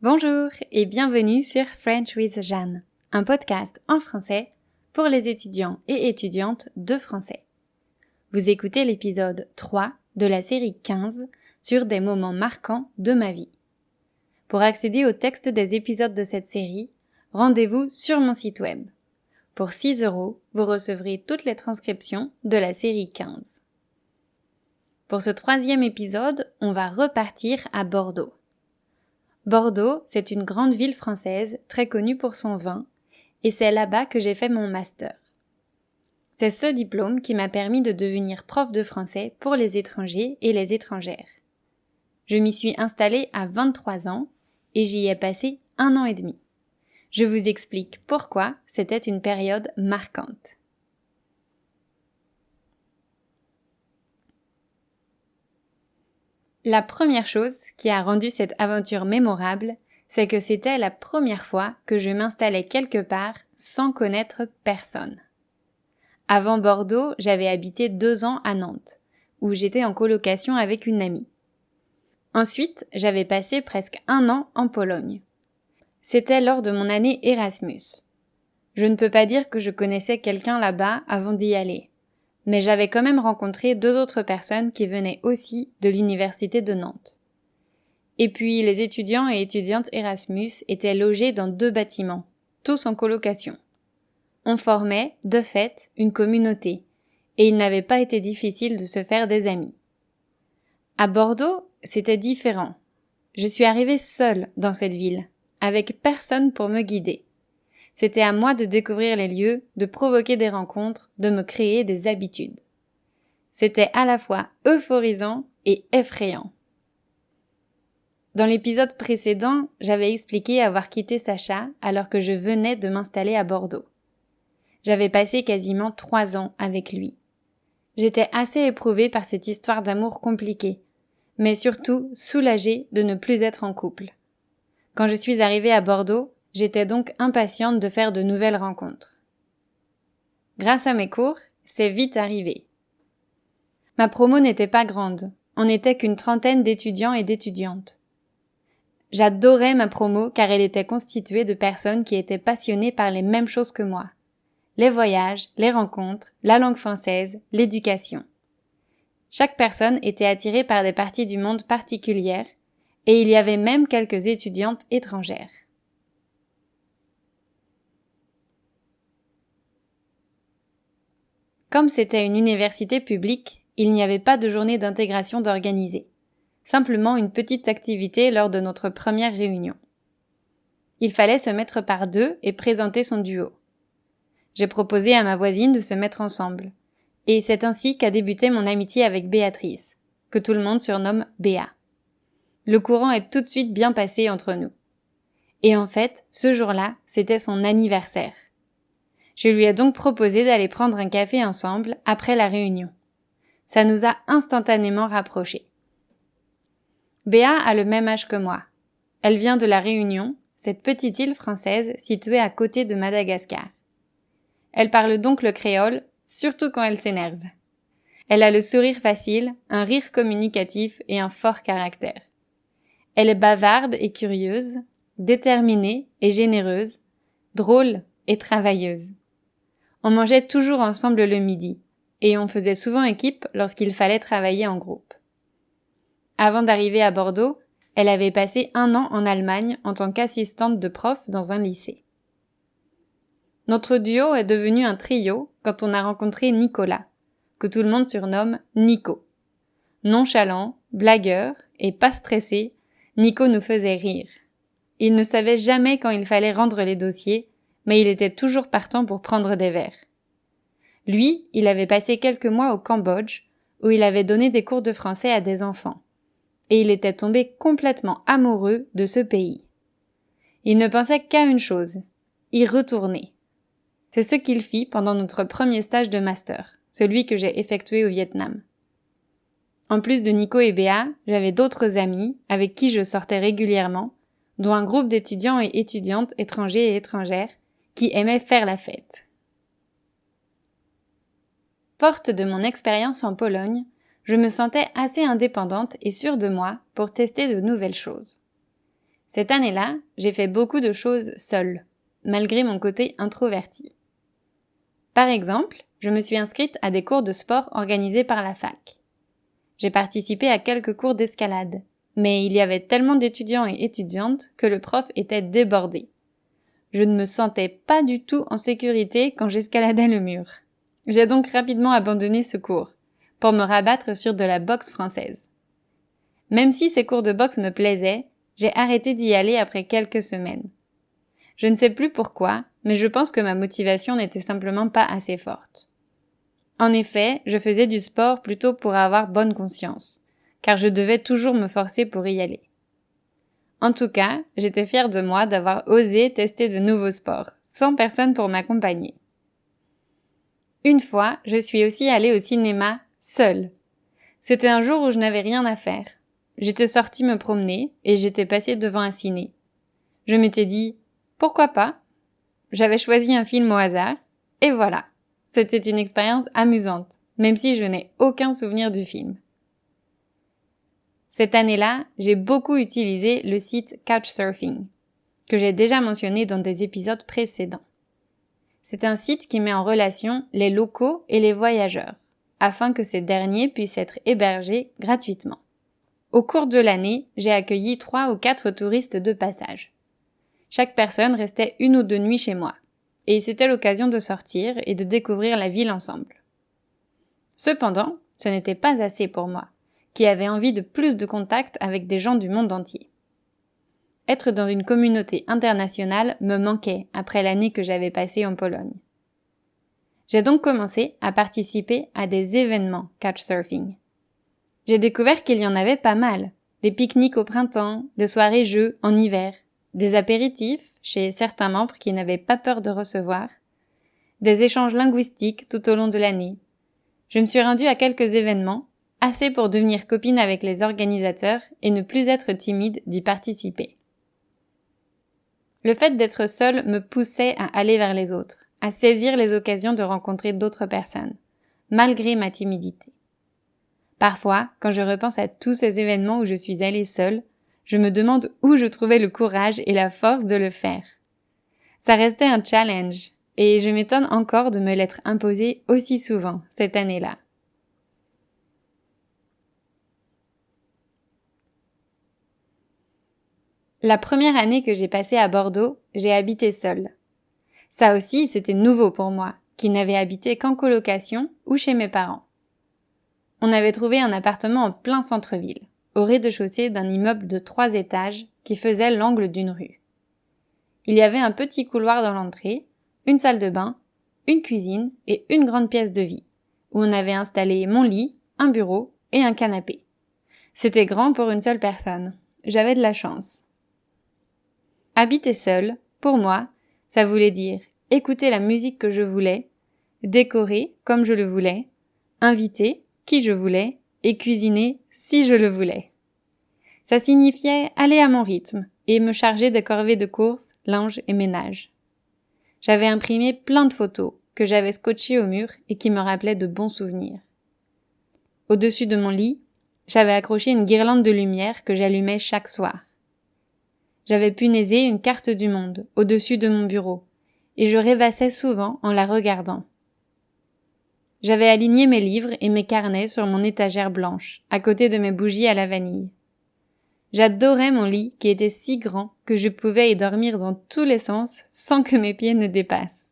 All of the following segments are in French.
Bonjour et bienvenue sur French with Jeanne, un podcast en français pour les étudiants et étudiantes de français. Vous écoutez l'épisode 3 de la série 15 sur des moments marquants de ma vie. Pour accéder au texte des épisodes de cette série, rendez-vous sur mon site web. Pour 6 €, vous recevrez toutes les transcriptions de la série 15. Pour ce 3e épisode, on va repartir à Bordeaux. Bordeaux, c'est une grande ville française très connue pour son vin, et c'est là-bas que j'ai fait mon master. C'est ce diplôme qui m'a permis de devenir prof de français pour les étrangers et les étrangères. Je m'y suis installée à 23 ans et j'y ai passé 1 an et demi. Je vous explique pourquoi c'était une période marquante. La première chose qui a rendu cette aventure mémorable, c'est que c'était la première fois que je m'installais quelque part sans connaître personne. Avant Bordeaux, j'avais habité 2 ans à Nantes, où j'étais en colocation avec une amie. Ensuite, j'avais passé presque 1 an en Pologne. C'était lors de mon année Erasmus. Je ne peux pas dire que je connaissais quelqu'un là-bas avant d'y aller. Mais j'avais quand même rencontré 2 autres personnes qui venaient aussi de l'université de Nantes. Et puis les étudiants et étudiantes Erasmus étaient logés dans 2 bâtiments, tous en colocation. On formait, de fait, une communauté, et il n'avait pas été difficile de se faire des amis. À Bordeaux, c'était différent. Je suis arrivée seule dans cette ville, avec personne pour me guider. C'était à moi de découvrir les lieux, de provoquer des rencontres, de me créer des habitudes. C'était à la fois euphorisant et effrayant. Dans l'épisode précédent, j'avais expliqué avoir quitté Sacha alors que je venais de m'installer à Bordeaux. J'avais passé quasiment 3 ans avec lui. J'étais assez éprouvée par cette histoire d'amour compliquée, mais surtout soulagée de ne plus être en couple. Quand je suis arrivée à Bordeaux, j'étais donc impatiente de faire de nouvelles rencontres. Grâce à mes cours, c'est vite arrivé. Ma promo n'était pas grande, on n'était qu'une trentaine d'étudiants et d'étudiantes. J'adorais ma promo car elle était constituée de personnes qui étaient passionnées par les mêmes choses que moi. Les voyages, les rencontres, la langue française, l'éducation. Chaque personne était attirée par des parties du monde particulières et il y avait même quelques étudiantes étrangères. Comme c'était une université publique, il n'y avait pas de journée d'intégration d'organiser. Simplement une petite activité lors de notre première réunion. Il fallait se mettre par 2 et présenter son duo. J'ai proposé à ma voisine de se mettre ensemble. Et c'est ainsi qu'a débuté mon amitié avec Béatrice, que tout le monde surnomme Béa. Le courant est tout de suite bien passé entre nous. Et en fait, ce jour-là, c'était son anniversaire. Je lui ai donc proposé d'aller prendre un café ensemble après la réunion. Ça nous a instantanément rapprochés. Béa a le même âge que moi. Elle vient de La Réunion, cette petite île française située à côté de Madagascar. Elle parle donc le créole, surtout quand elle s'énerve. Elle a le sourire facile, un rire communicatif et un fort caractère. Elle est bavarde et curieuse, déterminée et généreuse, drôle et travailleuse. On mangeait toujours ensemble le midi, et on faisait souvent équipe lorsqu'il fallait travailler en groupe. Avant d'arriver à Bordeaux, elle avait passé 1 an en Allemagne en tant qu'assistante de prof dans un lycée. Notre duo est devenu un trio quand on a rencontré Nicolas, que tout le monde surnomme Nico. Nonchalant, blagueur et pas stressé, Nico nous faisait rire. Il ne savait jamais quand il fallait rendre les dossiers, mais il était toujours partant pour prendre des verres. Lui, il avait passé quelques mois au Cambodge, où il avait donné des cours de français à des enfants. Et il était tombé complètement amoureux de ce pays. Il ne pensait qu'à une chose, y retourner. C'est ce qu'il fit pendant notre premier stage de master, celui que j'ai effectué au Vietnam. En plus de Nico et Béa, j'avais d'autres amis avec qui je sortais régulièrement, dont un groupe d'étudiants et étudiantes étrangers et étrangères qui aimaient faire la fête. Forte de mon expérience en Pologne, je me sentais assez indépendante et sûre de moi pour tester de nouvelles choses. Cette année-là, j'ai fait beaucoup de choses seule, malgré mon côté introverti. Par exemple, je me suis inscrite à des cours de sport organisés par la fac. J'ai participé à quelques cours d'escalade, mais il y avait tellement d'étudiants et étudiantes que le prof était débordé. Je ne me sentais pas du tout en sécurité quand j'escaladais le mur. J'ai donc rapidement abandonné ce cours, pour me rabattre sur de la boxe française. Même si ces cours de boxe me plaisaient, j'ai arrêté d'y aller après quelques semaines. Je ne sais plus pourquoi, mais je pense que ma motivation n'était simplement pas assez forte. En effet, je faisais du sport plutôt pour avoir bonne conscience, car je devais toujours me forcer pour y aller. En tout cas, j'étais fière de moi d'avoir osé tester de nouveaux sports, sans personne pour m'accompagner. Une fois, je suis aussi allée au cinéma seule. C'était un jour où je n'avais rien à faire. J'étais sortie me promener et j'étais passée devant un ciné. Je m'étais dit « pourquoi pas ?» J'avais choisi un film au hasard et voilà. C'était une expérience amusante, même si je n'ai aucun souvenir du film. Cette année-là, j'ai beaucoup utilisé le site Couchsurfing, que j'ai déjà mentionné dans des épisodes précédents. C'est un site qui met en relation les locaux et les voyageurs, afin que ces derniers puissent être hébergés gratuitement. Au cours de l'année, j'ai accueilli 3 ou 4 touristes de passage. Chaque personne restait 1 ou 2 nuits chez moi, et c'était l'occasion de sortir et de découvrir la ville ensemble. Cependant, ce n'était pas assez pour moi, qui avait envie de plus de contact avec des gens du monde entier. Être dans une communauté internationale me manquait après l'année que j'avais passée en Pologne. J'ai donc commencé à participer à des événements Couchsurfing. J'ai découvert qu'il y en avait pas mal. Des pique-niques au printemps, des soirées jeux en hiver, des apéritifs chez certains membres qui n'avaient pas peur de recevoir, des échanges linguistiques tout au long de l'année. Je me suis rendue à quelques événements, assez pour devenir copine avec les organisateurs et ne plus être timide d'y participer. Le fait d'être seule me poussait à aller vers les autres, à saisir les occasions de rencontrer d'autres personnes, malgré ma timidité. Parfois, quand je repense à tous ces événements où je suis allée seule, je me demande où je trouvais le courage et la force de le faire. Ça restait un challenge, et je m'étonne encore de me l'être imposé aussi souvent cette année-là. La première année que j'ai passée à Bordeaux, j'ai habité seule. Ça aussi, c'était nouveau pour moi, qui n'avais habité qu'en colocation ou chez mes parents. On avait trouvé un appartement en plein centre-ville, au rez-de-chaussée d'un immeuble de 3 étages qui faisait l'angle d'une rue. Il y avait un petit couloir dans l'entrée, une salle de bain, une cuisine et une grande pièce de vie, où on avait installé mon lit, un bureau et un canapé. C'était grand pour une seule personne. J'avais de la chance. Habiter seule, pour moi, ça voulait dire écouter la musique que je voulais, décorer comme je le voulais, inviter qui je voulais et cuisiner si je le voulais. Ça signifiait aller à mon rythme et me charger de corvées de course, linge et ménage. J'avais imprimé plein de photos que j'avais scotchées au mur et qui me rappelaient de bons souvenirs. Au-dessus de mon lit, j'avais accroché une guirlande de lumière que j'allumais chaque soir. J'avais punaisé une carte du monde au-dessus de mon bureau et je rêvassais souvent en la regardant. J'avais aligné mes livres et mes carnets sur mon étagère blanche, à côté de mes bougies à la vanille. J'adorais mon lit qui était si grand que je pouvais y dormir dans tous les sens sans que mes pieds ne dépassent.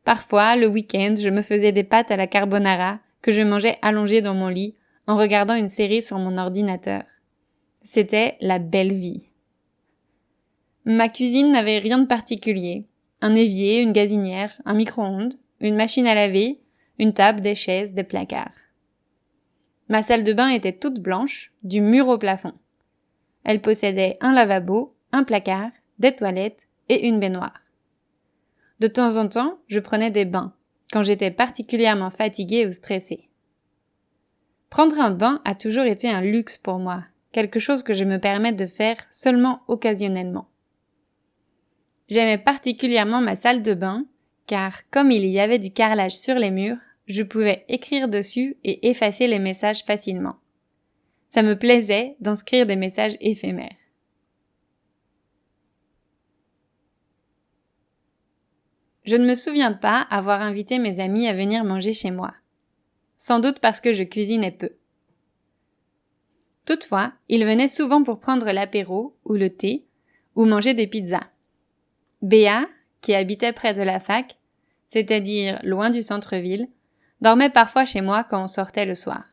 Parfois, le week-end, je me faisais des pâtes à la carbonara que je mangeais allongée dans mon lit en regardant une série sur mon ordinateur. C'était la belle vie. Ma cuisine n'avait rien de particulier. Un évier, une gazinière, un micro-ondes, une machine à laver, une table, des chaises, des placards. Ma salle de bain était toute blanche, du mur au plafond. Elle possédait un lavabo, un placard, des toilettes et une baignoire. De temps en temps, je prenais des bains, quand j'étais particulièrement fatiguée ou stressée. Prendre un bain a toujours été un luxe pour moi, quelque chose que je me permets de faire seulement occasionnellement. J'aimais particulièrement ma salle de bain, car comme il y avait du carrelage sur les murs, je pouvais écrire dessus et effacer les messages facilement. Ça me plaisait d'inscrire des messages éphémères. Je ne me souviens pas avoir invité mes amis à venir manger chez moi. Sans doute parce que je cuisinais peu. Toutefois, ils venaient souvent pour prendre l'apéro ou le thé ou manger des pizzas. Béa, qui habitait près de la fac, c'est-à-dire loin du centre-ville, dormait parfois chez moi quand on sortait le soir.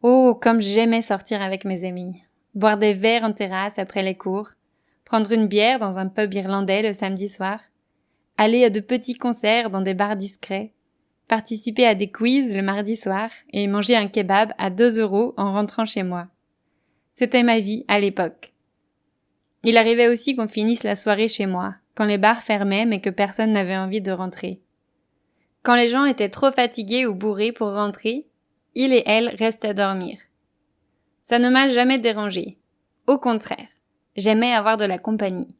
Oh, comme j'aimais sortir avec mes amis, boire des verres en terrasse après les cours, prendre une bière dans un pub irlandais le samedi soir, aller à de petits concerts dans des bars discrets, participer à des quiz le mardi soir et manger un kebab à 2 € en rentrant chez moi. C'était ma vie à l'époque. Il arrivait aussi qu'on finisse la soirée chez moi, quand les bars fermaient mais que personne n'avait envie de rentrer. Quand les gens étaient trop fatigués ou bourrés pour rentrer, il et elle restaient dormir. Ça ne m'a jamais dérangée. Au contraire, j'aimais avoir de la compagnie.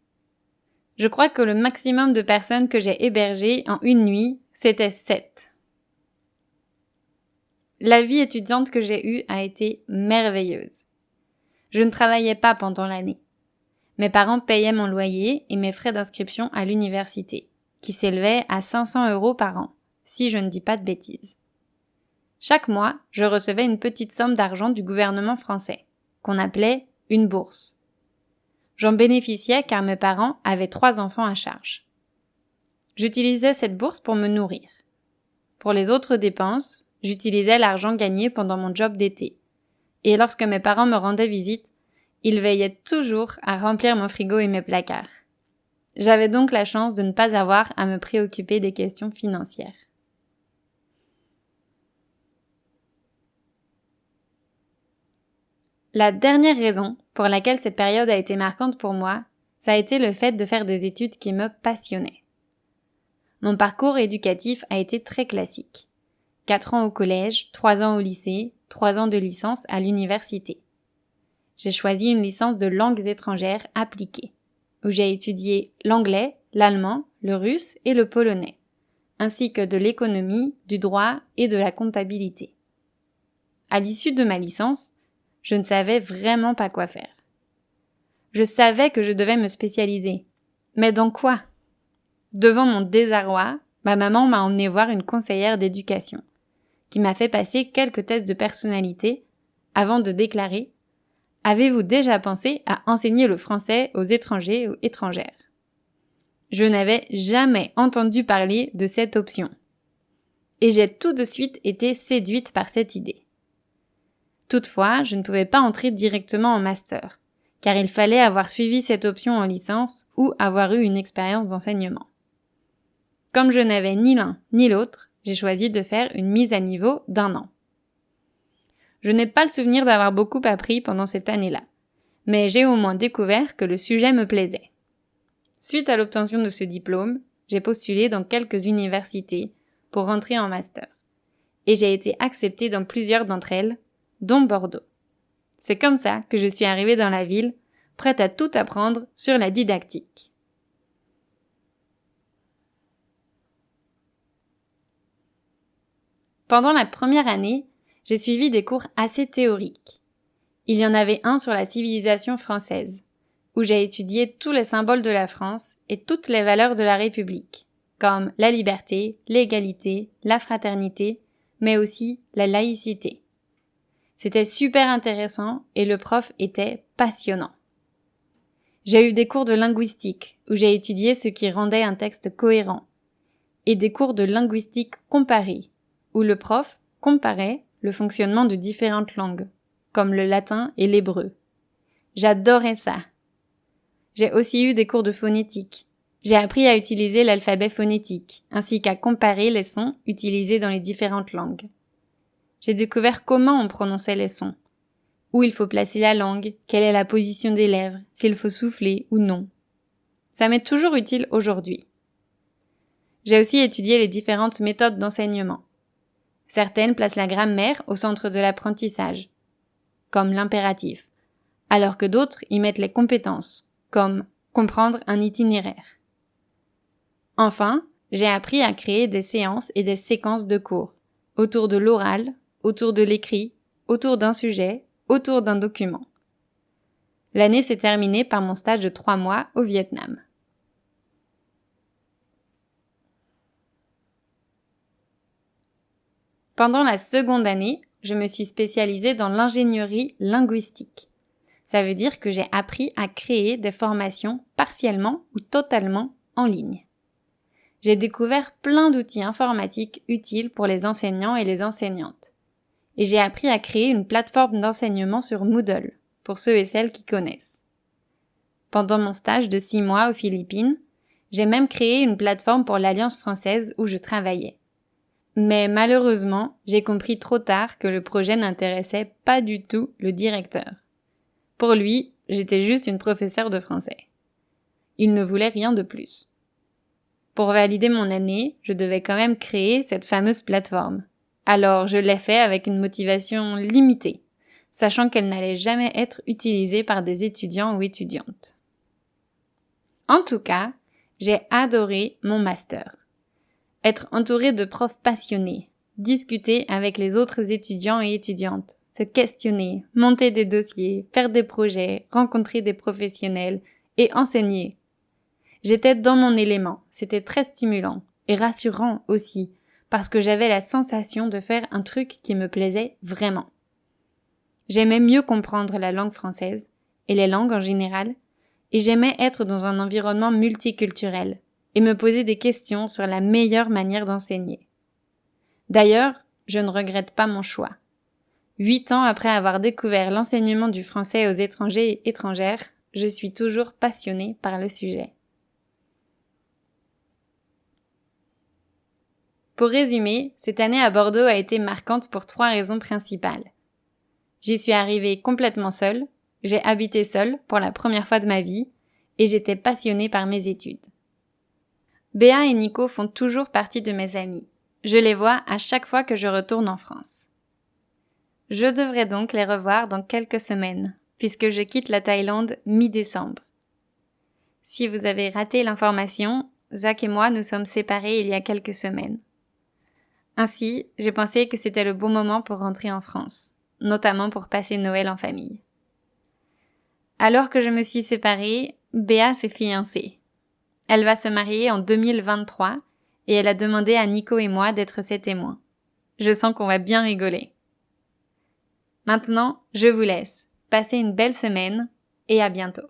Je crois que le maximum de personnes que j'ai hébergées en une nuit, c'était 7. La vie étudiante que j'ai eue a été merveilleuse. Je ne travaillais pas pendant l'année. Mes parents payaient mon loyer et mes frais d'inscription à l'université, qui s'élevaient à 500 € par an, si je ne dis pas de bêtises. Chaque mois, je recevais une petite somme d'argent du gouvernement français, qu'on appelait une bourse. J'en bénéficiais car mes parents avaient 3 enfants à charge. J'utilisais cette bourse pour me nourrir. Pour les autres dépenses, j'utilisais l'argent gagné pendant mon job d'été. Et lorsque mes parents me rendaient visite, ils veillaient toujours à remplir mon frigo et mes placards. J'avais donc la chance de ne pas avoir à me préoccuper des questions financières. La dernière raison pour laquelle cette période a été marquante pour moi, ça a été le fait de faire des études qui me passionnaient. Mon parcours éducatif a été très classique. 4 ans au collège, 3 ans au lycée, 3 ans de licence à l'université. J'ai choisi une licence de langues étrangères appliquées, où j'ai étudié l'anglais, l'allemand, le russe et le polonais, ainsi que de l'économie, du droit et de la comptabilité. À l'issue de ma licence, je ne savais vraiment pas quoi faire. Je savais que je devais me spécialiser. Mais dans quoi? Devant mon désarroi, ma maman m'a emmenée voir une conseillère d'éducation, qui m'a fait passer quelques tests de personnalité avant de déclarer « Avez-vous déjà pensé à enseigner le français aux étrangers ou étrangères ?» Je n'avais jamais entendu parler de cette option. Et j'ai tout de suite été séduite par cette idée. Toutefois, je ne pouvais pas entrer directement en master, car il fallait avoir suivi cette option en licence ou avoir eu une expérience d'enseignement. Comme je n'avais ni l'un ni l'autre, j'ai choisi de faire une mise à niveau d'1 an. Je n'ai pas le souvenir d'avoir beaucoup appris pendant cette année-là, mais j'ai au moins découvert que le sujet me plaisait. Suite à l'obtention de ce diplôme, j'ai postulé dans quelques universités pour rentrer en master, et j'ai été acceptée dans plusieurs d'entre elles, dont Bordeaux. C'est comme ça que je suis arrivée dans la ville, prête à tout apprendre sur la didactique. Pendant la première année, j'ai suivi des cours assez théoriques. Il y en avait un sur la civilisation française, où j'ai étudié tous les symboles de la France et toutes les valeurs de la République, comme la liberté, l'égalité, la fraternité, mais aussi la laïcité. C'était super intéressant et le prof était passionnant. J'ai eu des cours de linguistique, où j'ai étudié ce qui rendait un texte cohérent, et des cours de linguistique comparée, où le prof comparait le fonctionnement de différentes langues, comme le latin et l'hébreu. J'adorais ça. J'ai aussi eu des cours de phonétique. J'ai appris à utiliser l'alphabet phonétique, ainsi qu'à comparer les sons utilisés dans les différentes langues. J'ai découvert comment on prononçait les sons, où il faut placer la langue, quelle est la position des lèvres, s'il faut souffler ou non. Ça m'est toujours utile aujourd'hui. J'ai aussi étudié les différentes méthodes d'enseignement. Certaines placent la grammaire au centre de l'apprentissage, comme l'impératif, alors que d'autres y mettent les compétences, comme comprendre un itinéraire. Enfin, j'ai appris à créer des séances et des séquences de cours, autour de l'oral, autour de l'écrit, autour d'un sujet, autour d'un document. L'année s'est terminée par mon stage de 3 mois au Vietnam. Pendant la seconde année, je me suis spécialisée dans l'ingénierie linguistique. Ça veut dire que j'ai appris à créer des formations partiellement ou totalement en ligne. J'ai découvert plein d'outils informatiques utiles pour les enseignants et les enseignantes. Et j'ai appris à créer une plateforme d'enseignement sur Moodle, pour ceux et celles qui connaissent. Pendant mon stage de 6 mois aux Philippines, j'ai même créé une plateforme pour l'Alliance française où je travaillais. Mais malheureusement, j'ai compris trop tard que le projet n'intéressait pas du tout le directeur. Pour lui, j'étais juste une professeure de français. Il ne voulait rien de plus. Pour valider mon année, je devais quand même créer cette fameuse plateforme. Alors je l'ai fait avec une motivation limitée, sachant qu'elle n'allait jamais être utilisée par des étudiants ou étudiantes. En tout cas, j'ai adoré mon master. Être entouré de profs passionnés, discuter avec les autres étudiants et étudiantes, se questionner, monter des dossiers, faire des projets, rencontrer des professionnels et enseigner. J'étais dans mon élément, c'était très stimulant et rassurant aussi, parce que j'avais la sensation de faire un truc qui me plaisait vraiment. J'aimais mieux comprendre la langue française et les langues en général, et j'aimais être dans un environnement multiculturel et me poser des questions sur la meilleure manière d'enseigner. D'ailleurs, je ne regrette pas mon choix. 8 ans après avoir découvert l'enseignement du français aux étrangers et étrangères, je suis toujours passionnée par le sujet. Pour résumer, cette année à Bordeaux a été marquante pour 3 raisons principales. J'y suis arrivée complètement seule, j'ai habité seule pour la première fois de ma vie, et j'étais passionnée par mes études. Béa et Nico font toujours partie de mes amis. Je les vois à chaque fois que je retourne en France. Je devrais donc les revoir dans quelques semaines, puisque je quitte la Thaïlande mi-décembre. Si vous avez raté l'information, Zach et moi nous sommes séparés il y a quelques semaines. Ainsi, j'ai pensé que c'était le bon moment pour rentrer en France, notamment pour passer Noël en famille. Alors que je me suis séparée, Béa s'est fiancée. Elle va se marier en 2023 et elle a demandé à Nico et moi d'être ses témoins. Je sens qu'on va bien rigoler. Maintenant, je vous laisse. Passez une belle semaine et à bientôt.